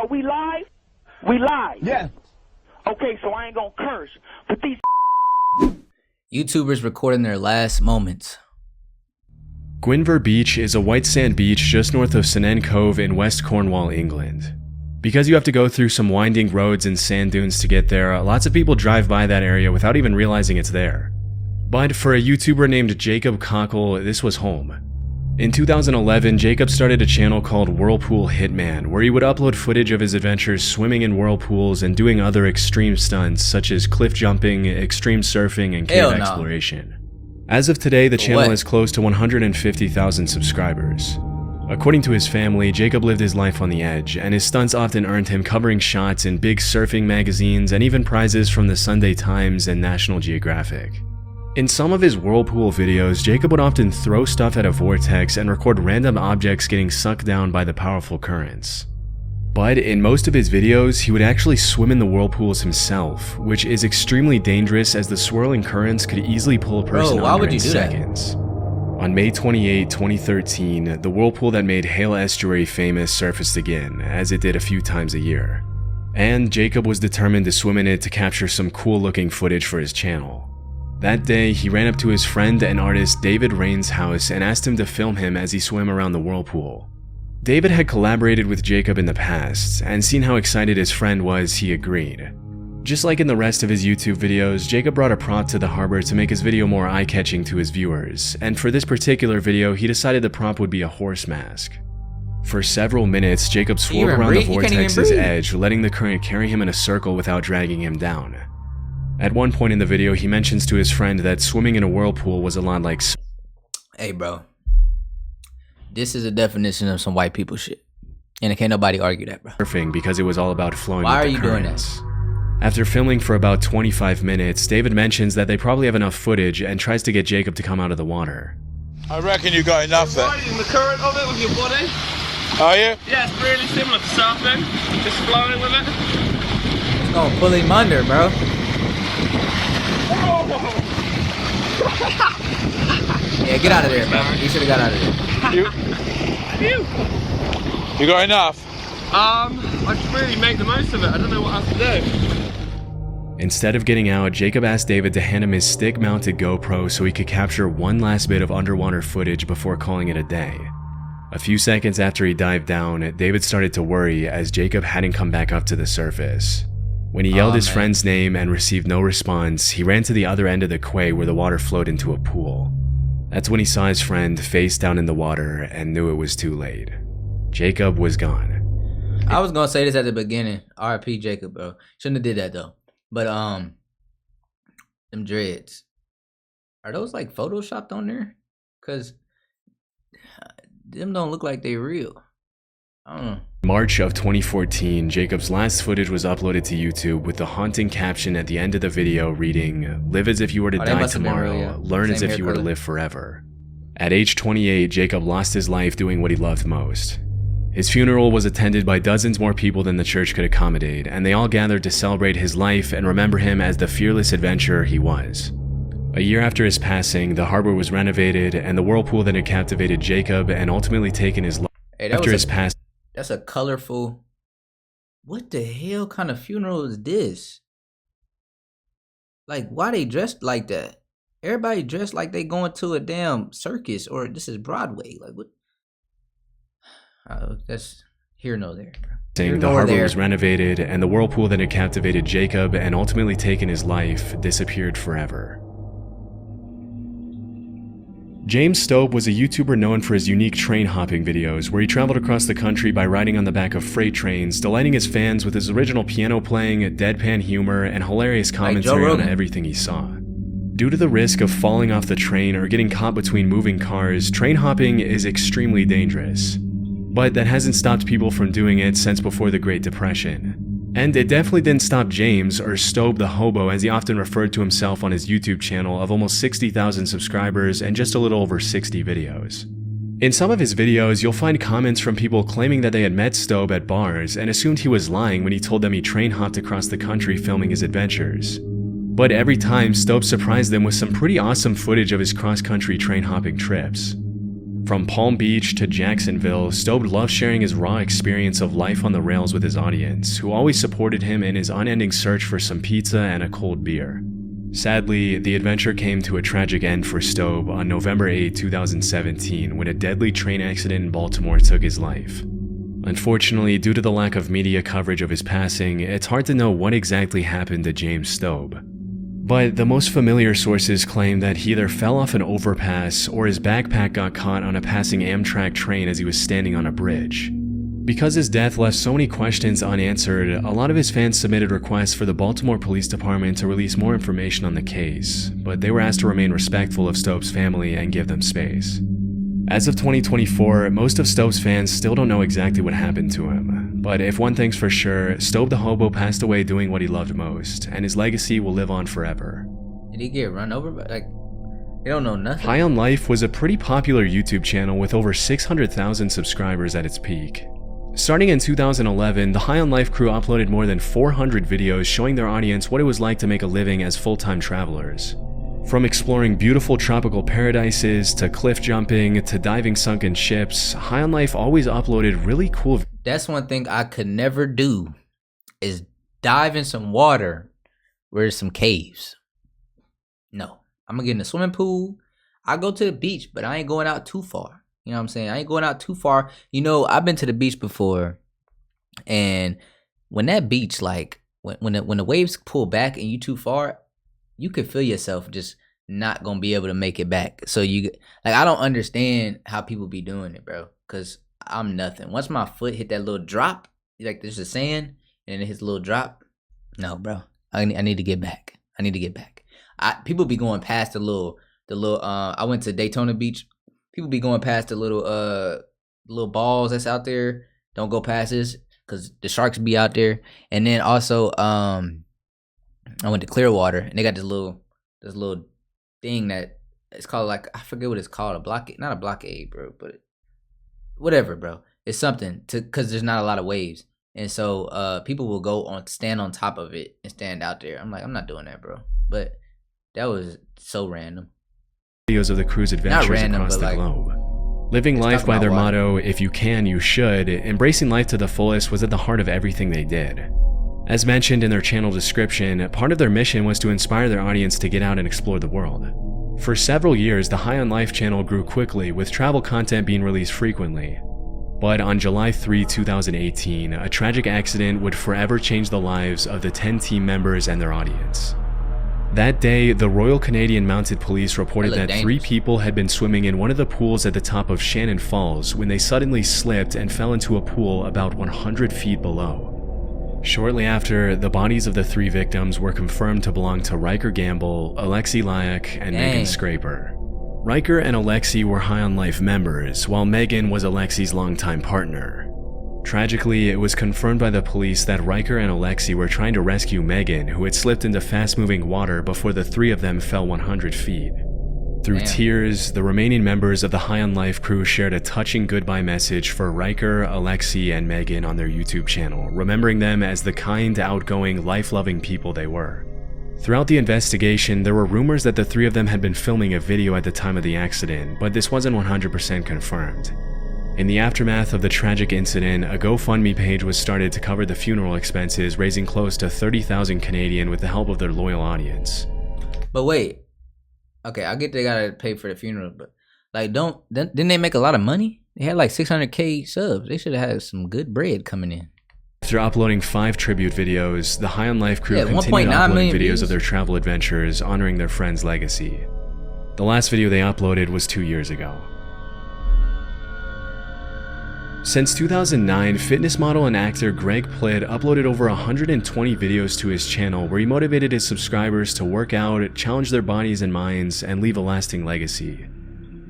Are we live? We live. Yeah. Okay, so I ain't gonna curse, but these YouTubers recording their last moments. Gwynfor Beach is a white sand beach just north of Sennen Cove in West Cornwall, England. Because you have to go through some winding roads and sand dunes to get there, lots of people drive by that area without even realizing it's there. But for a YouTuber named Jacob Cockle, this was home. In 2011, Jacob started a channel called Whirlpool Hitman, where he would upload footage of his adventures swimming in whirlpools and doing other extreme stunts such as cliff jumping, extreme surfing, and cave exploration. As of today, the channel is close to 150,000 subscribers. According to his family, Jacob lived his life on the edge, and his stunts often earned him covering shots in big surfing magazines and even prizes from the Sunday Times and National Geographic. In some of his whirlpool videos, Jacob would often throw stuff at a vortex and record random objects getting sucked down by the powerful currents. But in most of his videos, he would actually swim in the whirlpools himself, which is extremely dangerous as the swirling currents could easily pull a person under in seconds. On May 28, 2013, the whirlpool that made Hale Estuary famous surfaced again, as it did a few times a year. And Jacob was determined to swim in it to capture some cool-looking footage for his channel. That day, he ran up to his friend and artist David Rain's house and asked him to film him as he swam around the whirlpool. David had collaborated with Jacob in the past, and seeing how excited his friend was, he agreed. Just like in the rest of his YouTube videos, Jacob brought a prop to the harbor to make his video more eye-catching to his viewers, and for this particular video, he decided the prop would be a horse mask. For several minutes, Jacob swirled around the vortex's edge, letting the current carry him in a circle without dragging him down. At one point in the video, he mentions to his friend that swimming in a whirlpool was a lot like Hey bro, this is a definition of some white people shit, and can't nobody argue that, bro. Surfing, because it was all about flowing Why with are the you currents. doing that? After filming for about 25 minutes, David mentions that they probably have enough footage and tries to get Jacob to come out of the water. I reckon you got enough there. Riding the current of it with your body. Are you? Yeah, it's really similar to surfing. Just flowing with it. It's gonna pull him under, bro. Yeah, get out of there, bro. You should have got out of there. You got enough? I should really make the most of it. I don't know what else to do. Instead of getting out, Jacob asked David to hand him his stick-mounted GoPro so he could capture one last bit of underwater footage before calling it a day. A few seconds after he dived down, David started to worry as Jacob hadn't come back up to the surface. When he yelled his friend's name and received no response, he ran to the other end of the quay where the water flowed into a pool. That's when he saw his friend face down in the water and knew it was too late. Jacob was gone. I was gonna say this at the beginning. RIP Jacob, bro. Shouldn't have did that though. But them dreads, are those like photoshopped on there? Cause them don't look like they real. I don't know. March of 2014, Jacob's last footage was uploaded to YouTube with the haunting caption at the end of the video reading, "Live as if you were to die tomorrow, learn as if you were to live forever." At age 28, Jacob lost his life doing what he loved most. His funeral was attended by dozens more people than the church could accommodate, and they all gathered to celebrate his life and remember him as the fearless adventurer he was. A year after his passing, the harbor was renovated, and the whirlpool that had captivated Jacob and ultimately taken his life That's a colorful... What the hell kind of funeral is this? Like, why they dressed like that? Everybody dressed like they going to a damn circus, or this is Broadway. Like, what? That's here nor there, bro. The harbor was renovated, and the whirlpool that had captivated Jacob and ultimately taken his life disappeared forever. James Stob was a YouTuber known for his unique train hopping videos, where he traveled across the country by riding on the back of freight trains, delighting his fans with his original piano playing, deadpan humor, and hilarious commentary on everything he saw. Due to the risk of falling off the train or getting caught between moving cars, train hopping is extremely dangerous. But that hasn't stopped people from doing it since before the Great Depression. And it definitely didn't stop James, or Stob the Hobo as he often referred to himself on his YouTube channel of almost 60,000 subscribers and just a little over 60 videos. In some of his videos, you'll find comments from people claiming that they had met Stob at bars and assumed he was lying when he told them he train hopped across the country filming his adventures. But every time, Stob surprised them with some pretty awesome footage of his cross-country train hopping trips. From Palm Beach to Jacksonville, Stob loved sharing his raw experience of life on the rails with his audience, who always supported him in his unending search for some pizza and a cold beer. Sadly, the adventure came to a tragic end for Stob on November 8, 2017, when a deadly train accident in Baltimore took his life. Unfortunately, due to the lack of media coverage of his passing, it's hard to know what exactly happened to James Stob. But the most familiar sources claim that he either fell off an overpass or his backpack got caught on a passing Amtrak train as he was standing on a bridge. Because his death left so many questions unanswered, a lot of his fans submitted requests for the Baltimore Police Department to release more information on the case, but they were asked to remain respectful of Stob's family and give them space. As of 2024, most of Stob's fans still don't know exactly what happened to him, but if one thing's for sure, Stob the hobo passed away doing what he loved most, and his legacy will live on forever. Did he get run over? Like, they don't know nothing. High on Life was a pretty popular YouTube channel with over 600,000 subscribers at its peak. Starting in 2011, the High on Life crew uploaded more than 400 videos showing their audience what it was like to make a living as full-time travelers. From exploring beautiful tropical paradises, to cliff jumping, to diving sunken ships, High on Life always uploaded really cool. That's one thing I could never do, is dive in some water where there's some caves. No, I'm gonna get in a swimming pool. I go to the beach, but I ain't going out too far. You know what I'm saying? I ain't going out too far. You know, I've been to the beach before, and when that beach, like, when the waves pull back and you too far, you could feel yourself just not gonna be able to make it back. So I don't understand how people be doing it, bro. Cause I'm nothing. Once my foot hit that little drop, like there's the sand, and it hits a little drop. No, bro. I need to get back. I need to get back. People be going past the little. I went to Daytona Beach. People be going past the little balls that's out there. Don't go past this, cause the sharks be out there. And then also, I went to Clearwater, and they got this little thing that it's called, like, I forget what it's called, a blockade, not a blockade, bro, but whatever, bro. It's something cause there's not a lot of waves, and so people will stand on top of it and stand out there. I'm like, I'm not doing that, bro. But that was so random. Videos of the crew's adventures across the globe. Living life by their motto, if you can, you should, embracing life to the fullest was at the heart of everything they did. As mentioned in their channel description, part of their mission was to inspire their audience to get out and explore the world. For several years, the High on Life channel grew quickly, with travel content being released frequently. But on July 3, 2018, a tragic accident would forever change the lives of the 10 team members and their audience. That day, the Royal Canadian Mounted Police reported that 3 people had been swimming in one of the pools at the top of Shannon Falls when they suddenly slipped and fell into a pool about 100 feet below. Shortly after, the bodies of the 3 victims were confirmed to belong to Riker Gamble, Alexi Lyak, and Megan Scraper. Riker and Alexi were High on Life members, while Megan was Alexi's longtime partner. Tragically, it was confirmed by the police that Riker and Alexi were trying to rescue Megan, who had slipped into fast-moving water before the 3 of them fell 100 feet. Through tears, the remaining members of the High on Life crew shared a touching goodbye message for Riker, Alexi, and Megan on their YouTube channel, remembering them as the kind, outgoing, life-loving people they were. Throughout the investigation, there were rumors that the 3 of them had been filming a video at the time of the accident, but this wasn't 100% confirmed. In the aftermath of the tragic incident, a GoFundMe page was started to cover the funeral expenses, raising close to 30,000 Canadian with the help of their loyal audience. But wait. Okay, I get they gotta pay for the funeral, but like, didn't they make a lot of money? They had like 600K subs. They should have had some good bread coming in. After uploading 5 tribute videos, the High on Life crew continued uploading videos of their travel adventures, honoring their friend's legacy. The last video they uploaded was 2 years ago. Since 2009, fitness model and actor Greg Plitt uploaded over 120 videos to his channel where he motivated his subscribers to work out, challenge their bodies and minds, and leave a lasting legacy.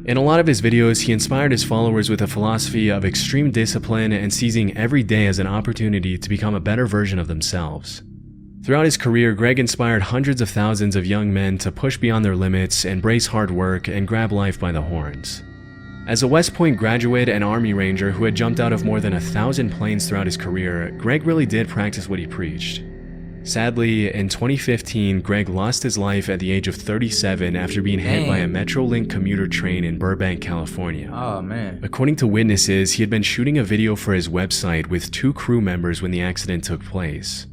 In a lot of his videos, he inspired his followers with a philosophy of extreme discipline and seizing every day as an opportunity to become a better version of themselves. Throughout his career, Greg inspired hundreds of thousands of young men to push beyond their limits, embrace hard work, and grab life by the horns. As a West Point graduate and Army Ranger who had jumped out of more than 1,000 planes throughout his career, Greg really did practice what he preached. Sadly, in 2015, Greg lost his life at the age of 37 after being hit by a Metrolink commuter train in Burbank, California. Oh, man. According to witnesses, he had been shooting a video for his website with 2 crew members when the accident took place.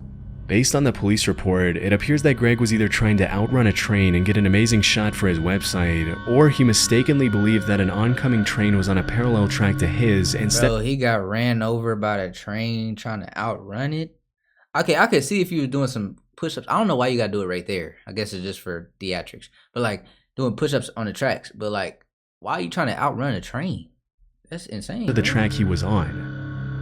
Based on the police report, it appears that Greg was either trying to outrun a train and get an amazing shot for his website, or he mistakenly believed that an oncoming train was on a parallel track to his instead. Bro, he got ran over by a train trying to outrun it. Okay, I could see if you were doing some push-ups. I don't know why you gotta do it right there. I guess it's just for theatrics. But like doing push-ups on the tracks. But like, why are you trying to outrun a train? That's insane. The track he was on.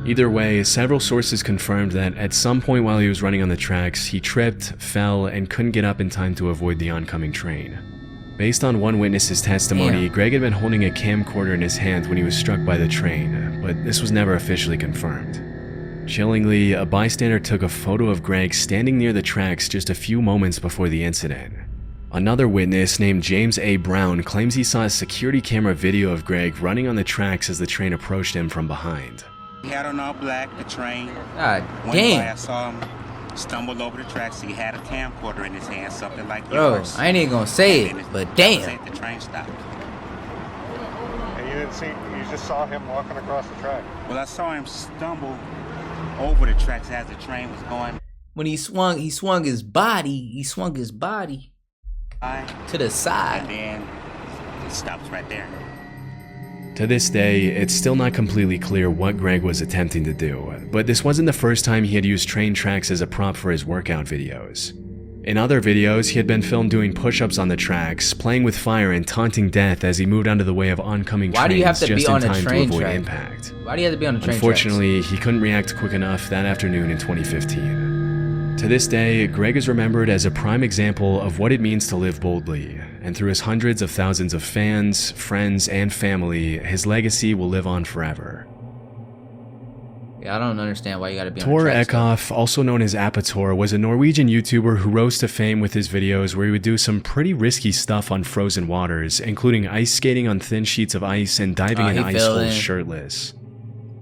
Either way, several sources confirmed that at some point while he was running on the tracks, he tripped, fell, and couldn't get up in time to avoid the oncoming train. Based on one witness's testimony, Greg had been holding a camcorder in his hand when he was struck by the train, but this was never officially confirmed. Chillingly, a bystander took a photo of Greg standing near the tracks just a few moments before the incident. Another witness named James A. Brown claims he saw a security camera video of Greg running on the tracks as the train approached him from behind. He had on all black, the train. God Went damn. by, I saw him stumbled over the tracks. He had a camcorder in his hand, something like Bro, yours. I ain't even gonna say it, but damn. The train stopped. And you didn't see, you just saw him walking across the track. Well, I saw him stumble over the tracks as the train was going When he swung his body, by, to the and side. then it stops right there. To this day, it's still not completely clear what Greg was attempting to do, but this wasn't the first time he had used train tracks as a prop for his workout videos. In other videos, he had been filmed doing push-ups on the tracks, playing with fire and taunting death as he moved out of the way of oncoming Why do you have trains to be just on in a time to train avoid track? impact. Why do you have to be on the train Unfortunately, he couldn't react quick enough that afternoon in 2015. To this day, Greg is remembered as a prime example of what it means to live boldly, and through his hundreds of thousands of fans, friends, and family, his legacy will live on forever. Yeah, I don't understand why you gotta be on Tor the tracks, though. Eckhoff, also known as Appator, was a Norwegian YouTuber who rose to fame with his videos where he would do some pretty risky stuff on frozen waters, including ice skating on thin sheets of ice and diving in he ice fell holes in. shirtless.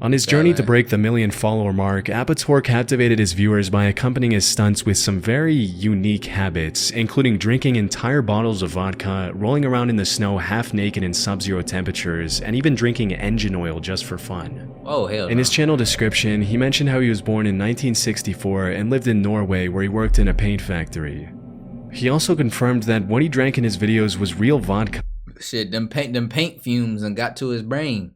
On his journey to break the 1 million follower mark, Appator captivated his viewers by accompanying his stunts with some very unique habits, including drinking entire bottles of vodka, rolling around in the snow half naked in sub-zero temperatures, and even drinking engine oil just for fun. Oh, hell In no. his channel description, he mentioned how he was born in 1964 and lived in Norway where he worked in a paint factory. He also confirmed that what he drank in his videos was real vodka. Shit, them paint fumes and got to his brain.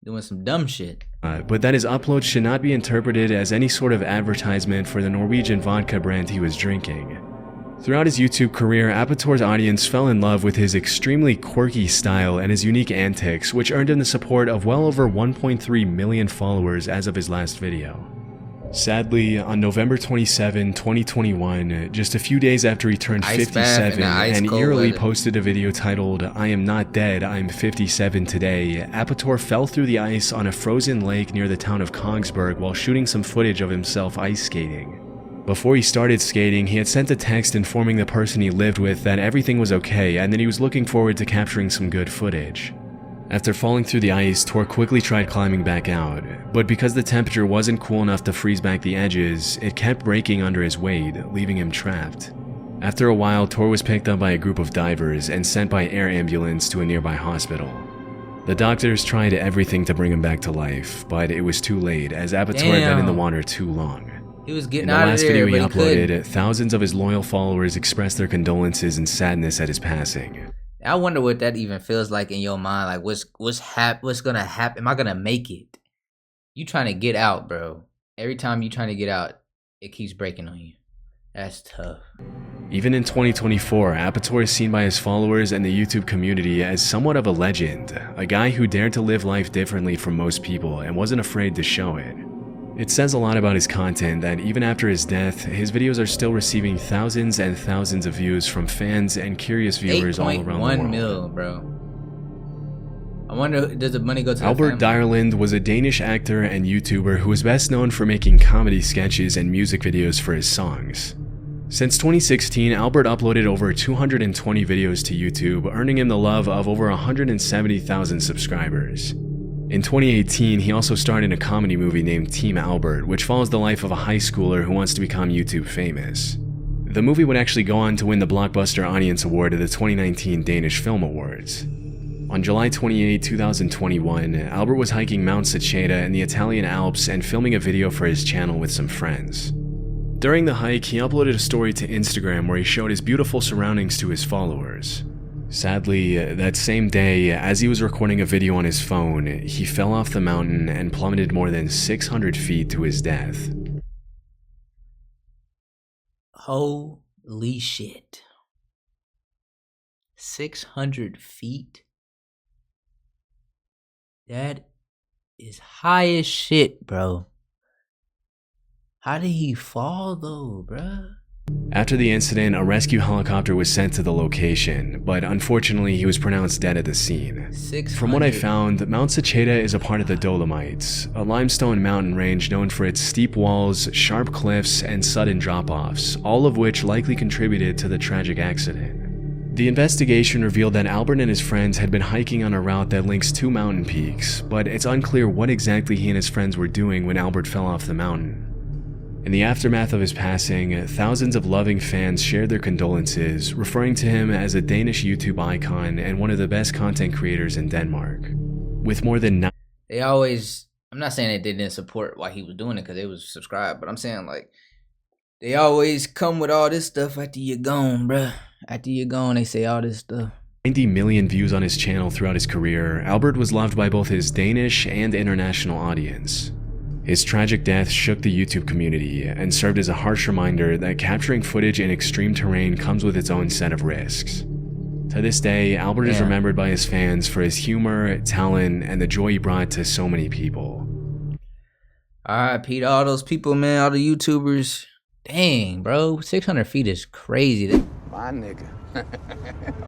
Doing some dumb shit. But that his uploads should not be interpreted as any sort of advertisement for the Norwegian vodka brand he was drinking. Throughout his YouTube career, Appator's audience fell in love with his extremely quirky style and his unique antics, which earned him the support of well over 1.3 million followers as of his last video. Sadly, on November 27, 2021, just a few days after he turned Ice bath in 57 the ice and cold eerily weather. posted a video titled, "I am not dead, I'm 57 today," Appator fell through the ice on a frozen lake near the town of Kongsberg while shooting some footage of himself ice skating. Before he started skating, he had sent a text informing the person he lived with that everything was okay and that he was looking forward to capturing some good footage. After falling through the ice, Tor quickly tried climbing back out, but because the temperature wasn't cool enough to freeze back the edges, it kept breaking under his weight, leaving him trapped. After a while, Tor was picked up by a group of divers and sent by air ambulance to a nearby hospital. The doctors tried everything to bring him back to life, but it was too late as Appator had been in the water too long. He was In getting the out of last there, video he but he uploaded, couldn't. thousands of his loyal followers expressed their condolences and sadness at his passing. I wonder what that even feels like in your mind. Like, what's gonna happen? Am I gonna make it? You trying to get out, bro. Every time you trying to get out, it keeps breaking on you. That's tough. Even in 2024, Appator is seen by his followers and the YouTube community as somewhat of a legend, a guy who dared to live life differently from most people and wasn't afraid to show it. It says a lot about his content that even after his death, his videos are still receiving thousands and thousands of views from fans and curious viewers all around the world. 8.1 mil, bro. I wonder, does the money go to Albert the family? Dyrland was a Danish actor and YouTuber who was best known for making comedy sketches and music videos for his songs. Since 2016, Albert uploaded over 220 videos to YouTube, earning him the love of over 170,000 subscribers. In 2018, he also starred in a comedy movie named Team Albert, which follows the life of a high schooler who wants to become YouTube famous. The movie would actually go on to win the Blockbuster Audience Award at the 2019 Danish Film Awards. On July 28, 2021, Albert was hiking Mount Seceda in the Italian Alps and filming a video for his channel with some friends. During the hike, he uploaded a story to Instagram where he showed his beautiful surroundings to his followers. Sadly, that same day, as he was recording a video on his phone, he fell off the mountain and plummeted more than 600 feet to his death. Holy shit. 600 feet? That is high as shit, bro. How did he fall though, bruh? After the incident, a rescue helicopter was sent to the location, but unfortunately he was pronounced dead at the scene. 600. From what I found, Mount Seceda is a part of the Dolomites, a limestone mountain range known for its steep walls, sharp cliffs, and sudden drop-offs, all of which likely contributed to the tragic accident. The investigation revealed that Albert and his friends had been hiking on a route that links two mountain peaks, but it's unclear what exactly he and his friends were doing when Albert fell off the mountain. In the aftermath of his passing, thousands of loving fans shared their condolences, referring to him as a Danish YouTube icon and one of the best content creators in Denmark. With more than They always, I'm not saying they didn't support why he was doing it because they was subscribed, but I'm saying like, they always come with all this stuff after you're gone, bruh. After you're gone, they say all this stuff. 90 million views on his channel throughout his career, Albert was loved by both his Danish and international audience. His tragic death shook the YouTube community and served as a harsh reminder that capturing footage in extreme terrain comes with its own set of risks. To this day, Albert is remembered by his fans for his humor, talent, and the joy he brought to so many people. R.I.P. to all those people, man, all the YouTubers. Dang, bro, 600 feet is crazy. My nigga.